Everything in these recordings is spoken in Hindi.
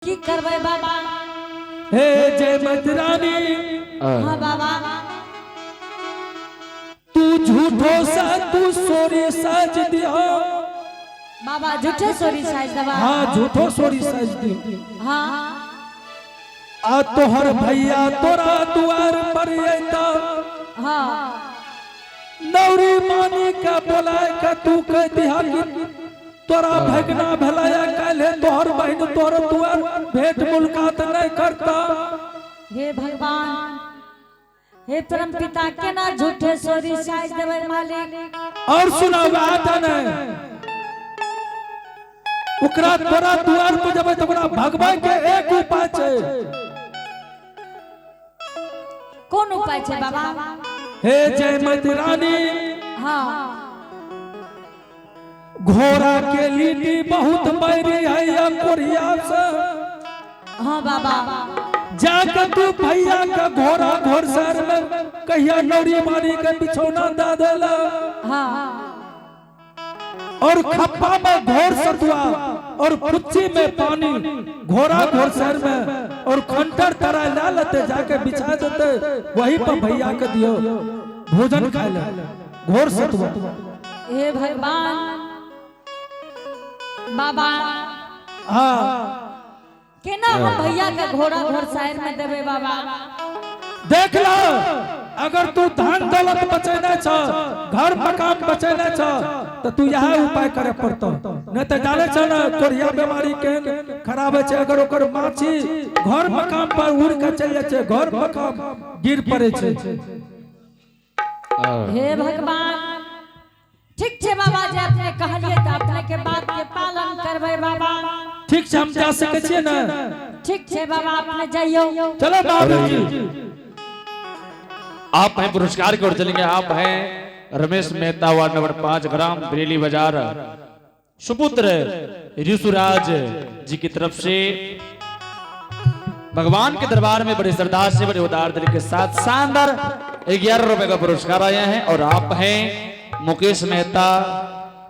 की करबे बाबा। हे जय मदरानी हाँ बाबा। तू झूठो सा तू सोरी साज दिया। बाबा झूठे सोरी साज दबा। हाँ झूठो सोरी साज दी। हाँ आ तोहर भैया तोरा द्वार पर अता। हाँ नौरी मानी का बोलाए का तू कह दिया कि तोरा भगना भलाया काले तोहर बहन तोर द्वार भेंट मुलाकात नहीं करता। हे भगवान, हे परम पिता के ना झूठे सोरी साज देवे मालिक। और सुना बात है ओकरा तोरा द्वार पर जब तोरा भगवान के एक उपाय छे। कौन उपाय छे बाबा? हे जय मदरानी हाँ घोड़ा के लीटी बहुत बैरी है या कोरिया से। हाँ बाबा। जाकर तू भैया का घोड़ा घोड़ शहर में कहिया नौरी मारी के बिछौना दा देला। हाँ और खप्पा में घोड़ सतुआ और फुच्ची में पानी घोड़ा घोड़ शहर में और खंटर तरह ला लेते जाके बिछा देते वही पर भैया के दियो भोजन खा ले घोड़ सतुआ। हे भगवान बाबा हाँ केना हम भैया के घोड़ा घोड़ शहर में देवे बाबा। देख लो अगर तू धन दौलत बचेना छ घर मकान बचेना छ तो तू यह उपाय करे पड़तो। नहीं तो जाने छ ना कोरिया बीमारी के खराब छे। अगर ओकर माछी घर मकान पर उड़ के चल जाए छे घर मकान गिर पड़े छे। हे भगवान ठीक छे बाबा जे अपने कहलिए त अपने के बात के पालन करबे बाबा। ठीक से हम जा सके छिए ना? ठीक छे बाबा अपने जाइयो। चलो बाबूजी आप हैं पुरस्कार की ओर चलेंगे। आप हैं रमेश मेहता वार्ड नंबर 5 ग्राम बरेली बाजार सुपुत्र ऋषुराज जी की तरफ से भगवान के दरबार में बड़ी श्रद्धा से बड़े उदार दिल के साथ शानदार 11 रुपए का पुरस्कार आया है। और आप हैं मुकेश मेहता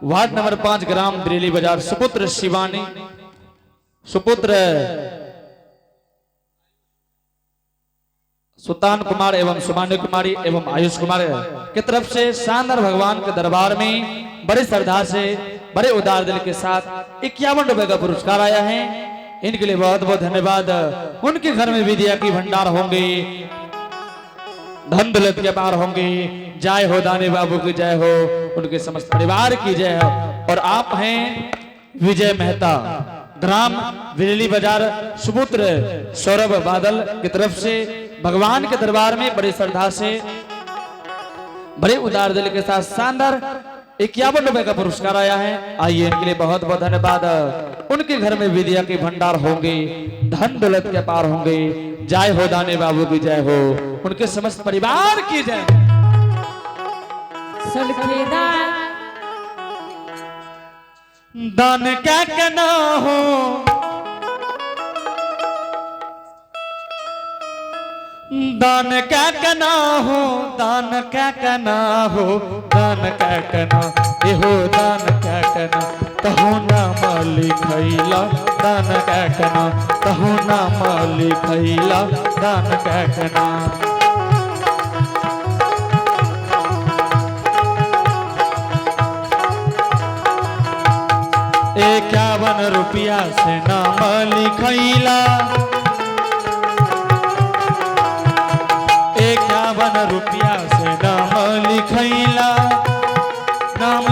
वार्ड नंबर 5 ग्राम बरेली बाजार सुपुत्र शिवानी सुपुत्र सुल्तान कुमार एवं सुमान्य कुमारी एवं आयुष कुमार की तरफ से शानदार भगवान के दरबार में बड़ी श्रद्धा से बड़े उदार दिल के साथ 51 रुपए का पुरस्कार आया है। इनके लिए बहुत बहुत धन्यवाद। उनके घर में विद्या की भंडार होंगे धन दौलत के पार होंगे। जय हो दानी बाबू की जय हो उनके समस्त परिवार की जय हो। और आप हैं विजय मेहता ग्राम बरेली बाजार सुपुत्र सौरभ बादल की तरफ से भगवान के दरबार में बड़ी श्रद्धा से बड़े उदार दिल के साथ शानदार 51 रुपए का पुरस्कार आया है। आइए इनके लिए बहुत बहुत धन्यवाद। उनके घर में विद्या के भंडार होंगे धन दौलत के पार होंगे। जय हो दानी बाबू की जय हो उनके समस्त परिवार की जय। दान क्या कहना हो दान क्या कहना हो दान क्या कहना हो दान क्या कहना ए हो दान क्या कहना कहो ना मालिक खैला दान क्या कहना कहो ना मालिक खैला दान क्या कहना। 51 रुपया से नाम लिखैला 51 रुपया से नाम लिखैला नाम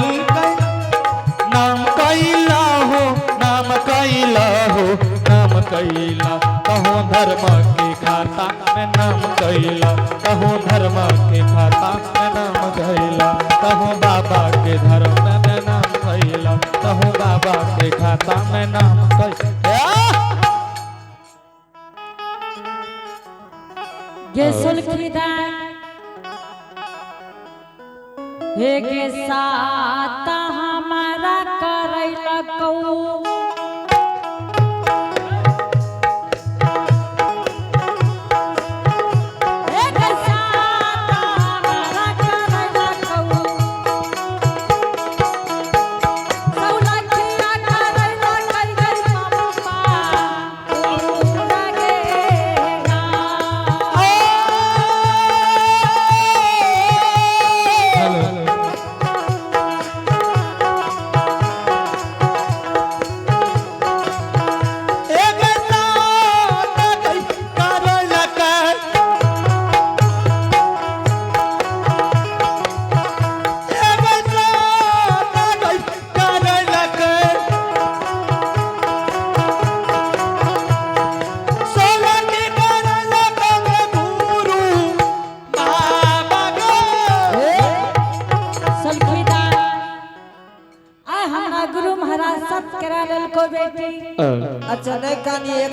कैला हो नाम कैला हो नाम कैला कहो धर्म के खाता में नाम कैला कहो धर्म के खाता में नाम कैला कहो बाबा के धर्म में नाम कैला कहो बाबा के खाता में नाम ये सुलखीदार हे के साथ हमारा करैला कऊ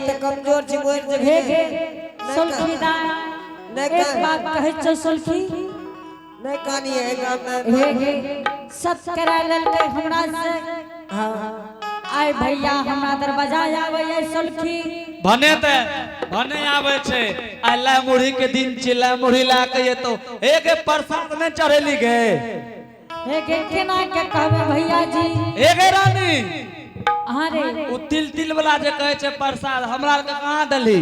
तो कमजोर छी बोल हे जबी गे सुल्खीदार नहीं एक बात कहे छ सुल्खी नहीं कहानी है गांव में हे गे सब करा लेलकै हमरा से हां आय भैया हमरा दरवाजा आवे ये सुल्खी भने आवे छे अल्लाह मुढ़ी के दिन चिल्ला मुढ़ी ला के ये तो एक प्रसाद में चढ़ेली गे हे गे केना के कहबे भैया जी एक रानी हां रे उ तिल वाला जे कहे छे प्रसाद हमरा के कहां दली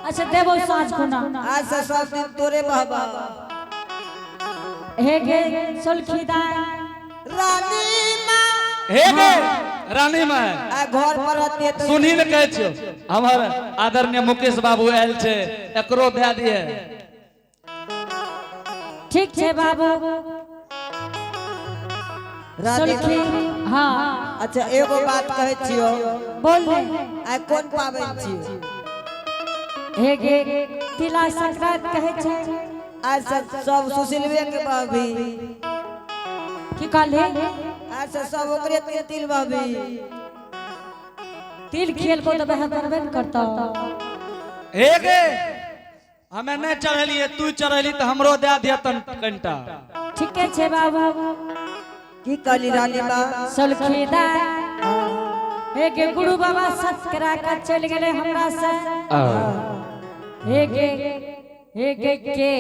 अच्छा देबो साँझ कोना आज से सब दिन तोरे बाबा हे गे सुल्खीदार रानी मां हे गे रानी मां आ घर पर रहती है तो सुनी न कहे छो हमर आदरणीय मुकेश बाबू आयल छे एकरो दे दिए ठीक छे बाबू रानी सुल्खी हां अच्छा एगो बात कहे छियो बोल रे आ कौन पावन छियो हे गे तिला संक्रांत कहे छे आज सब सुशीलवे के भाभी की कहले आज से सब ओकरे तिल भाभी तिल खेल को तो बह करबे न करता हे गे हमें नहीं चढ़ेलिए तू चढ़ेली तो हमरो दे दिया तन कंटा ठीके छे बाबू की कहली रानी मां सुल्खीदार हे गे गुरु बाबा सत करा के चल गेले हमरा से हे गे के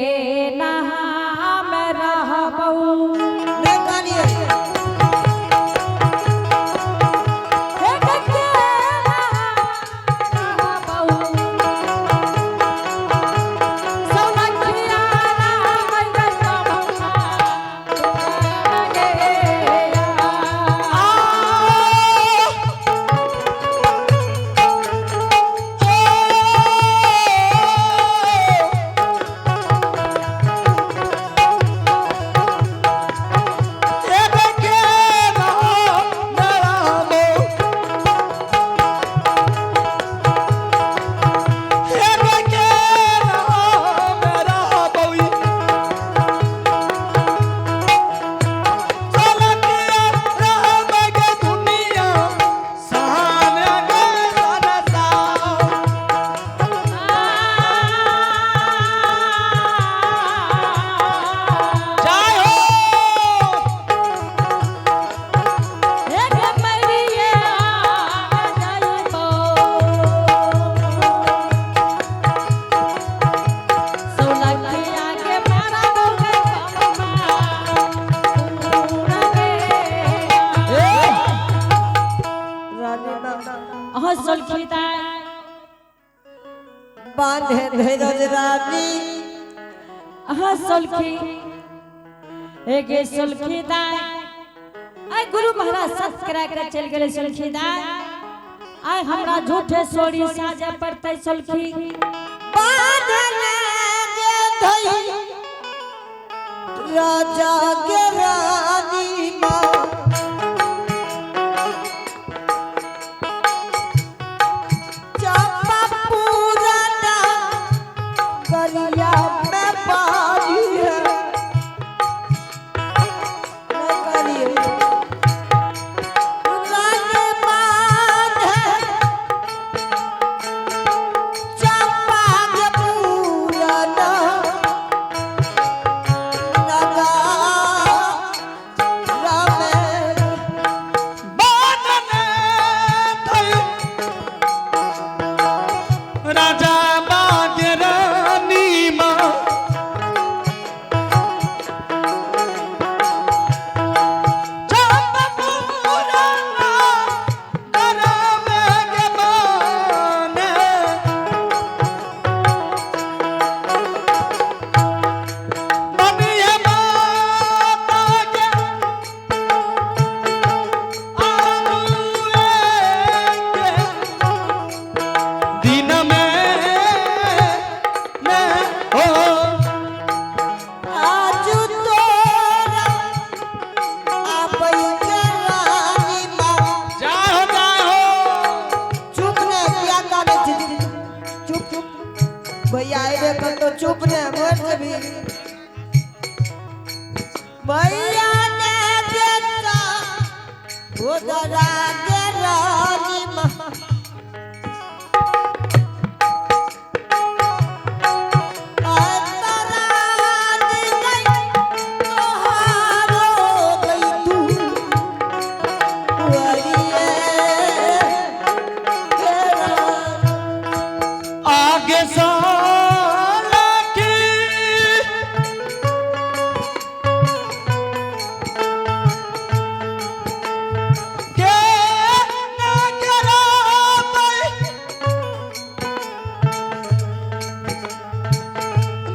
नहा में रहबू नहीं कहानी है हे गे के नहा रहबू सोलखिया राम गे बाबा गे बांधे धीरज रानी हाँ सुल्खी हे गे सुल्खीदार आय गुरु महाराज सत करा के चल गेले सुल्खीदार आय हमरा झूठे सोरी साजे पड़ते सुल्खी बांधले जे धई राजा के रानी मां चंपा पूरना गरिया में बाजी है मैं करिए रानी बांधे चंपा के पूरना नगा राजा बागरानी मां भैया आए रे तो चुप ने मर जबी भैया ने देता वो दरा के रानी मां लागे साला की के ना करा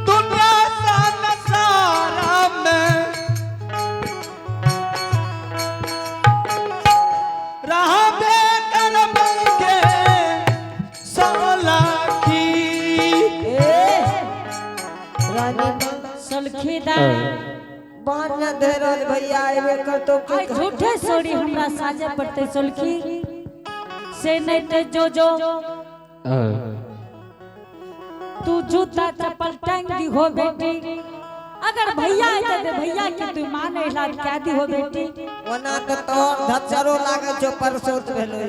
दुनिया सा नजारा में रहा बेकर बन के सोलाखी रानी सुलखीदार बान न धरल भैया आवे कर तो आई झूठे सोड़ी हमरा साजे पड़ते सुलखी से नहीं ते जो तू जूता चप्पल टांग दी हो बेटी अगर भैया आते तो भैया की तू माने इलाज क्या दी हो बेटी वना तो धचरो लागे जो परसोत भेलो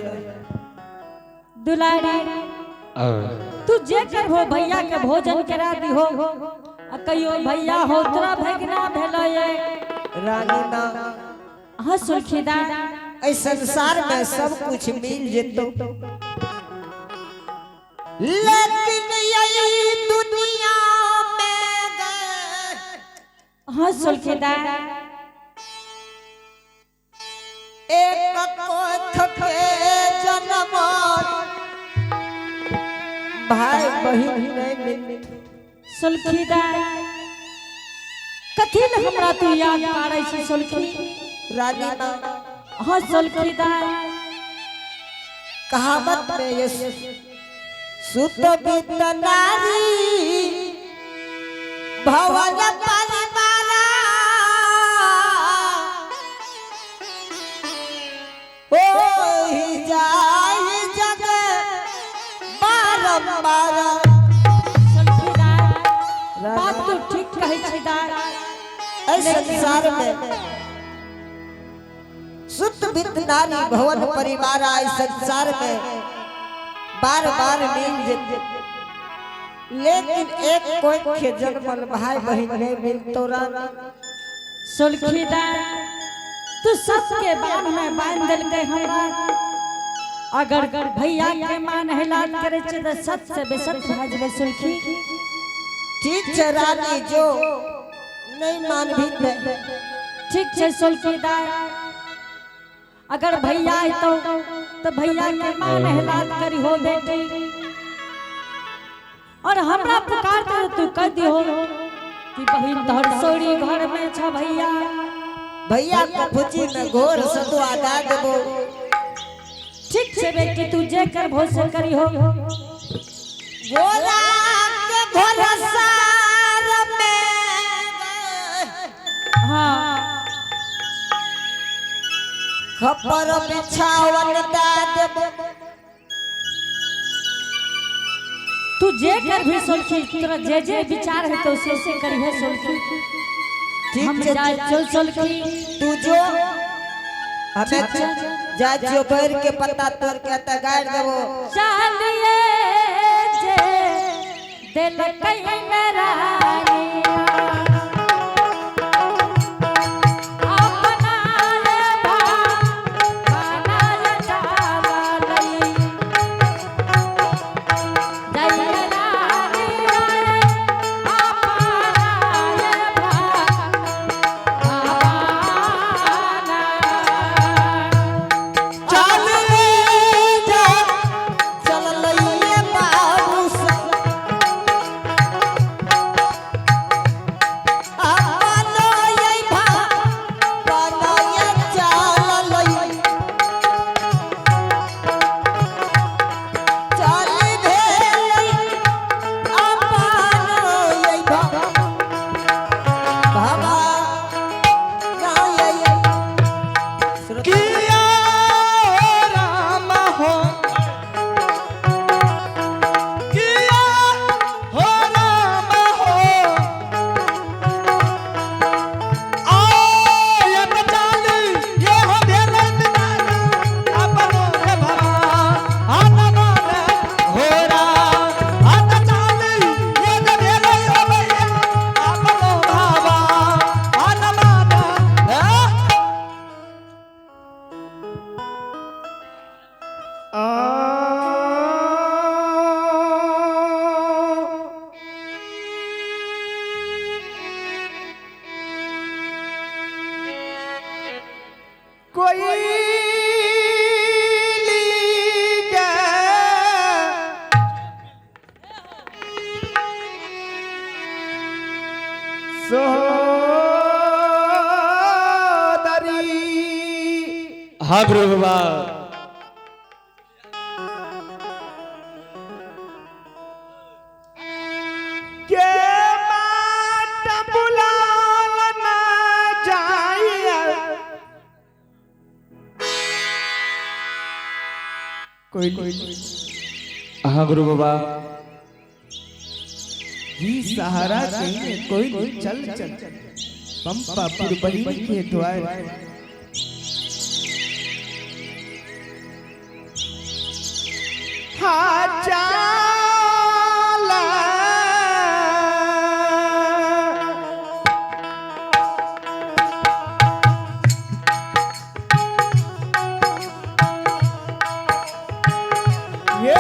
दुलारी तू जे कर हो भैया के भोजन करा दी हो आ कहियो भैया हो तोरा भगना भेलो ये रानी ना हां सुलखीदार इस संसार में सब कुछ मिल जेतो लेकिन यही दुनिया में गए हां सुलखीदार एक कोख के जन्म भाई बहन नहीं मिलती सुलखीदार कथी ले हमरा तू याद पारै छी सुलखी रानी ना हां सुलखीदार कहावत में ये सुत बित नारी भवन परिवारा ओ ही जाय जग बारंबार सुलखीदार बात तो ठीक कहै छी दार इस संसार में सुत बित नारी भवन परिवार इस संसार में बार बार मिल जेते लेकिन एक कोई के जन्मल भाई बहन नहीं मिल तोरा सुलखीदार तू सबके बांध में बांध देलकै हमरा अगर भैया के मान हिलात करे छ त सत से बेसत भ जेबे सुलखी ठीक है रानी जो नहीं मान भी दे ठीक छै सुलखीदार अगर भैया आइतो तो भैया के मान हिलात करी हो बेटी और हमरा पुकार दे तू कह दी हो कि बहिन तोहर सोड़ी घर में छ भैया भैया के फुची में घोर सतुआ दा देबो ठीक छै बेटी तू जे कर भो से करी हो गोरा के घोर सार में हां खपर बिछावन दा देबो तू जे कर भी सुलखी तोरा जे जे विचार है तो से करी है सुलखी हम ठीक जा चल सुलखी तू जो हमें जा जो बैर के पत्ता तोड़ के त गाड़ देबो चलिए जे दिल कई नरानिया अपना ले भाना ले जाला लई जय रानिया अपना ले भाना चल ले जा चल लइए बाबू से हाँ गुरु बाबा। के बाट बुलाल ना जाइए कोई हाँ गुरु बाबा। जी सहारा कहीं कोई नहीं चल चल पंपा पुरबली के द्वार हाँ चाला ये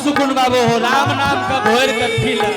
सुकुन बाबू हो राम नाम का घोर कट्ठी ला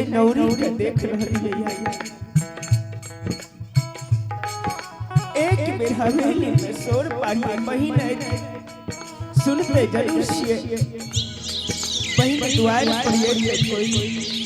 है नौरी के देख रही है। एक बेर हवेली में शोर पाही बहिन सुनते जरूर छिए बहिन द्वार पर ये कोई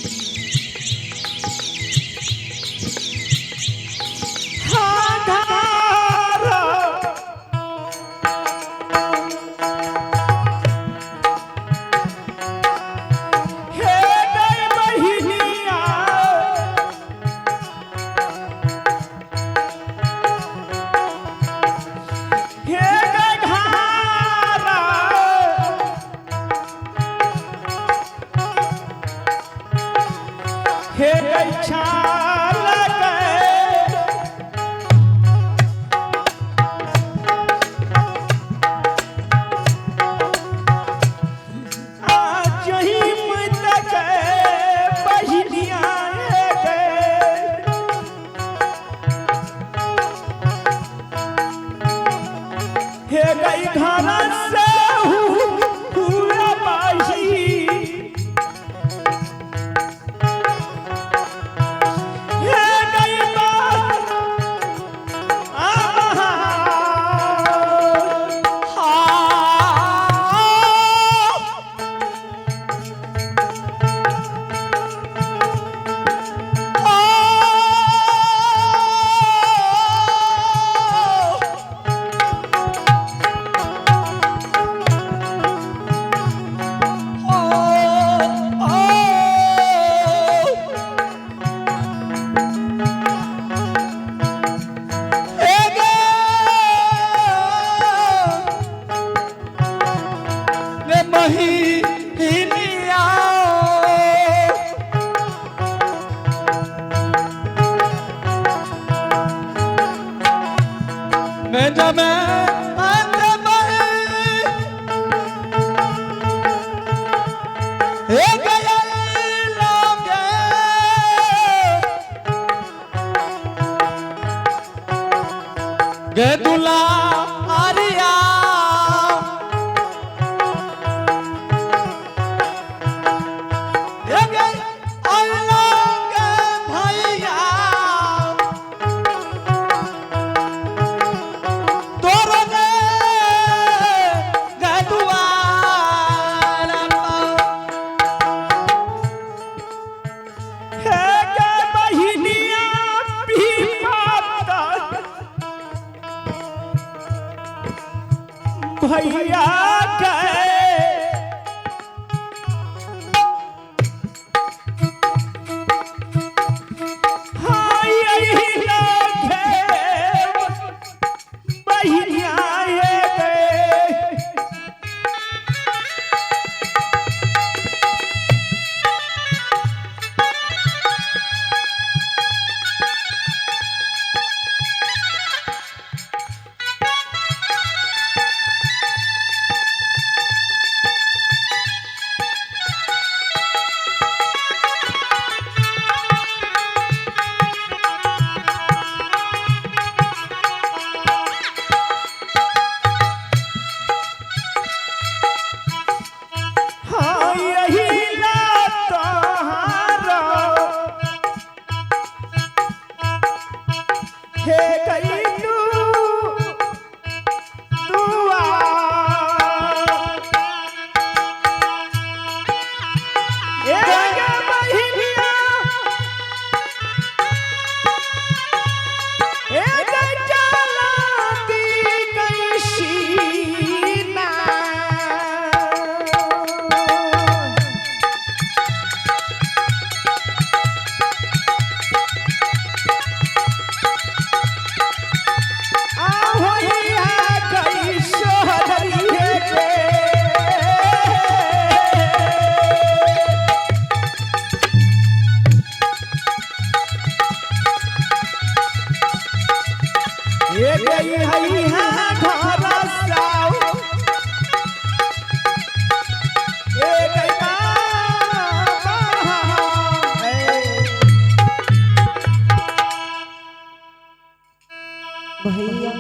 भैया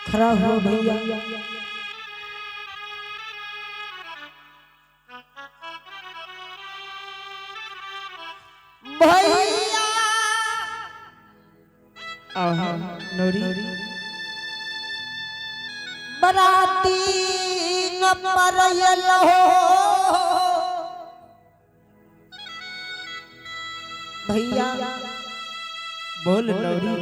खड़ा हुआ भैया भैया आहा नौरी बराती न परयल हो भैया बोल नौरी